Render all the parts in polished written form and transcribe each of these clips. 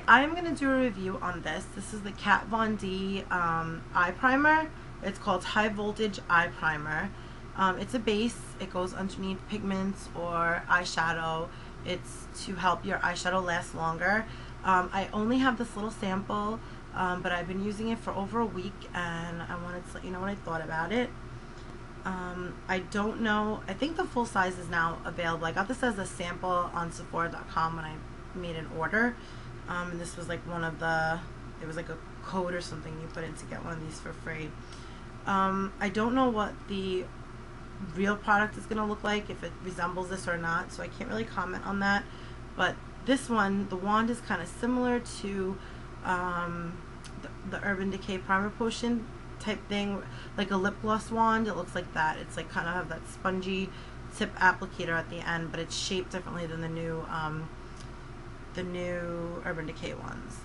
I'm going to do a review on this. This is the Kat Von D eye primer. It's called High Voltage Eye Primer. It's a base. It goes underneath pigments or eyeshadow. It's to help your eyeshadow last longer. I only have this little sample, but I've been using it for over a week, and I wanted to let you know what I thought about it. I don't know. I think the full size is now available. I got this as a sample on Sephora.com when I made an order. And this was like one of the, it was like a code or something you put in to get one of these for free. I don't know what the real product is going to look like, if it resembles this or not, so I can't really comment on that. But this one, the wand is kind of similar to the Urban Decay Primer Potion type thing, like a lip gloss wand. It looks like that. It's like kind of have that spongy tip applicator at the end, but it's shaped differently than the new Urban Decay ones.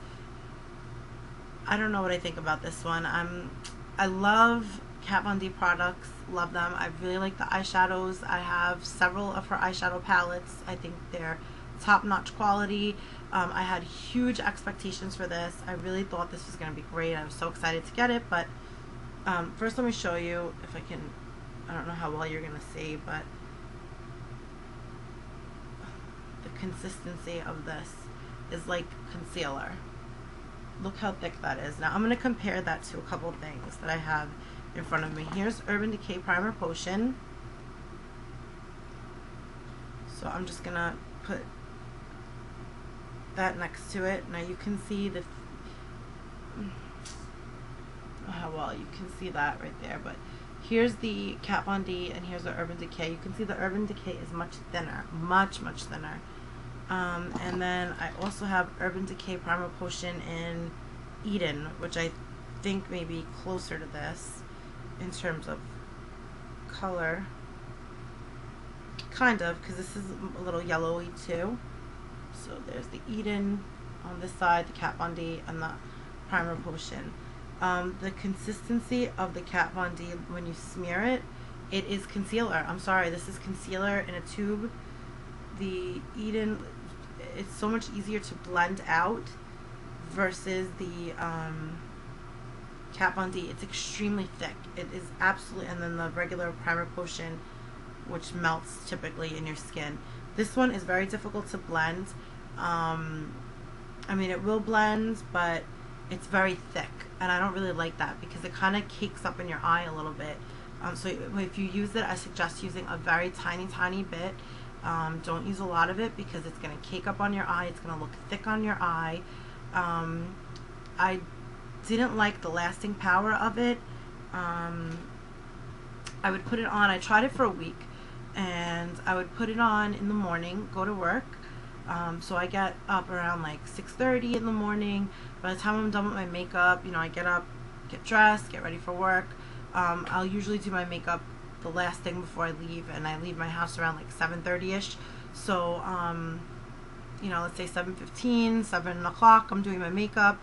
I don't know what I think about this one. I love Kat Von D products, love them. I really like the eyeshadows. I have several of her eyeshadow palettes. I think they're top-notch quality. I had huge expectations for this. I really thought this was going to be great. I was so excited to get it, but first let me show you if I can. I don't know how well you're going to see, but the consistency of this is like concealer. Look how thick that is. Now I'm going to compare that to a couple things that I have in front of me. Here's Urban Decay Primer Potion. So I'm just going to put that next to it. Now you can see the how well you can see that right there, but here's the Kat Von D and here's the Urban Decay. You can see the Urban Decay is much thinner, much thinner. And then I also have Urban Decay Primer Potion in Eden, which I think may be closer to this in terms of color, kind of, because this is a little yellowy too. So there's the Eden on this side, the Kat Von D, and the Primer Potion. The consistency of the Kat Von D when you smear it, it is concealer. I'm sorry, this is concealer in a tube. The Eden, it's so much easier to blend out versus the Kat Von D. It's extremely thick. It is absolutely, and then the regular Primer Potion, which melts typically in your skin. This one is very difficult to blend. I mean, it will blend, but it's very thick, and I don't really like that because it kind of cakes up in your eye a little bit. So if you use it, I suggest using a very tiny bit. Don't use a lot of it because it's going to cake up on your eye. It's going to look thick on your eye. I didn't like the lasting power of it. I would put it on. I tried it for a week, and I would put it on in the morning, go to work. So I get up around like 6:30 in the morning. By the time I'm done with my makeup, you know, I get up, get dressed, get ready for work. I'll usually do my makeup the last thing before I leave, and I leave my house around like 7:30ish. So, you know, let's say 7:15, 7 o'clock, I'm doing my makeup.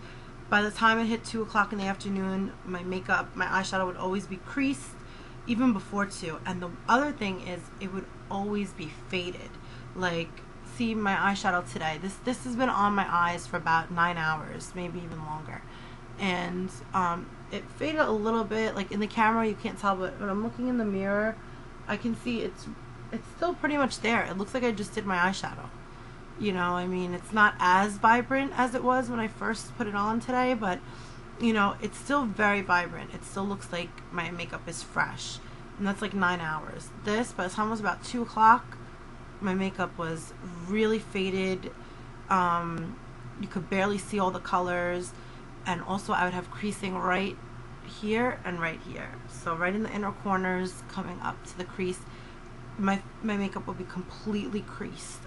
By the time it hit 2 o'clock in the afternoon, my makeup, my eyeshadow would always be creased, even before 2. And the other thing is, it would always be faded. Like, see my eyeshadow today. This has been on my eyes for about 9 hours, maybe even longer. And it faded a little bit. Like in the camera you can't tell, but when I'm looking in the mirror, I can see it's still pretty much there. It looks like I just did my eyeshadow. You know, I mean, it's not as vibrant as it was when I first put it on today, but you know, it's still very vibrant. It still looks like my makeup is fresh. And that's like 9 hours. This, by the time it was about 2 o'clock, my makeup was really faded. You could barely see all the colors, and also I would have creasing right here and right here. So right in the inner corners coming up to the crease, my makeup would be completely creased.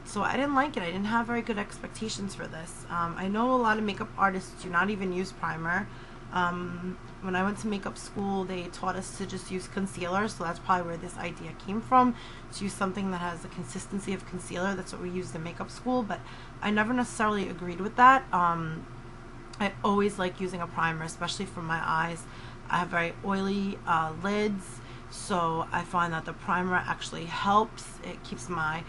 So I didn't like it. I didn't have very good expectations for this. I know a lot of makeup artists do not even use primer. When I went to makeup school, they taught us to just use concealer, so that's probably where this idea came from, to use something that has the consistency of concealer. That's what we used in makeup school, but I never necessarily agreed with that. I always like using a primer, especially for my eyes. I have very oily lids, so I find that the primer actually helps. It keeps my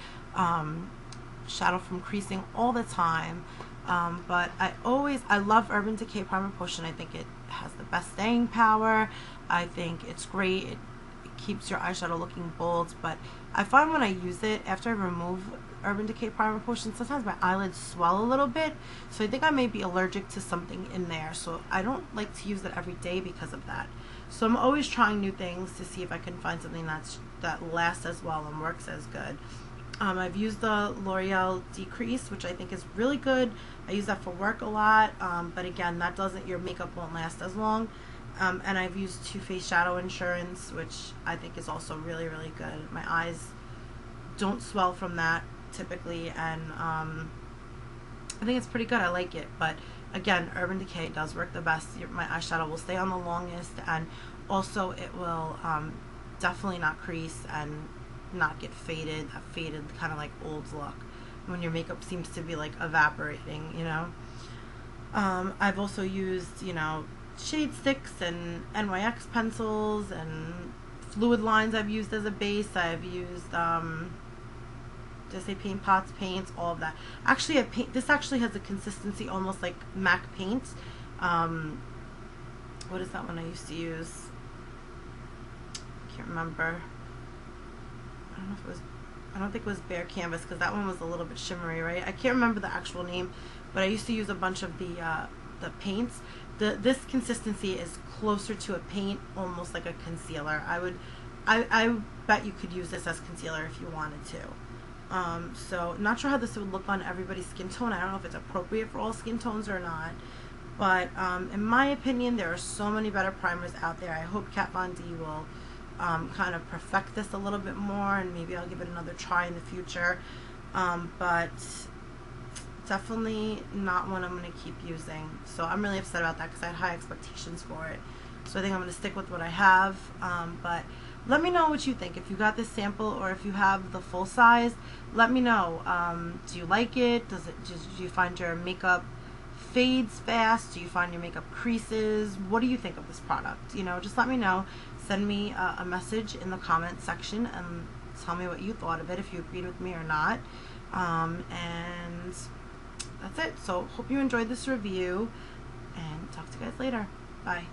shadow from creasing all the time. But I love Urban Decay Primer Potion. I think it has the best staying power. I think it's great. It keeps your eyeshadow looking bold, but I find when I use it, after I remove Urban Decay Primer Potion, sometimes my eyelids swell a little bit, so I think I may be allergic to something in there, so I don't like to use it every day because of that. So I'm always trying new things to see if I can find something that lasts as well and works as good. I've used the L'Oreal Decrease, which I think is really good. I use that for work a lot, but again, that doesn't, your makeup won't last as long. And I've used Too Faced Shadow Insurance, which I think is also really, really good. My eyes don't swell from that typically, and I think it's pretty good. I like it, but again, Urban Decay does work the best. My eyeshadow will stay on the longest, and also it will definitely not crease and not get faded, that faded kind of like old look when your makeup seems to be like evaporating, you know. I've also used, you know, shade sticks and NYX pencils and fluid lines I've used as a base. I've used just say paint pots, paints, all of that. Actually, this actually has a consistency almost like MAC paint. What is that one I used to use? I can't remember. I don't think it was Bare Canvas, because that one was a little bit shimmery, right? I can't remember the actual name, but I used to use a bunch of the paints. This consistency is closer to a paint, almost like a concealer. I bet you could use this as concealer if you wanted to. So not sure how this would look on everybody's skin tone. I don't know if it's appropriate for all skin tones or not. But in my opinion, there are so many better primers out there. I hope Kat Von D will kind of perfect this a little bit more, and maybe I'll give it another try in the future. But definitely not one I'm going to keep using. So I'm really upset about that because I had high expectations for it. So I think I'm going to stick with what I have. But let me know what you think. If you got this sample or if you have the full size, let me know. Do you like it? Do you find your makeup fades fast? Do you find your makeup creases? What do you think of this product? You know, just let me know. Send me a message in the comment section and tell me what you thought of it, if you agreed with me or not. And that's it. So hope you enjoyed this review, and talk to you guys later. Bye.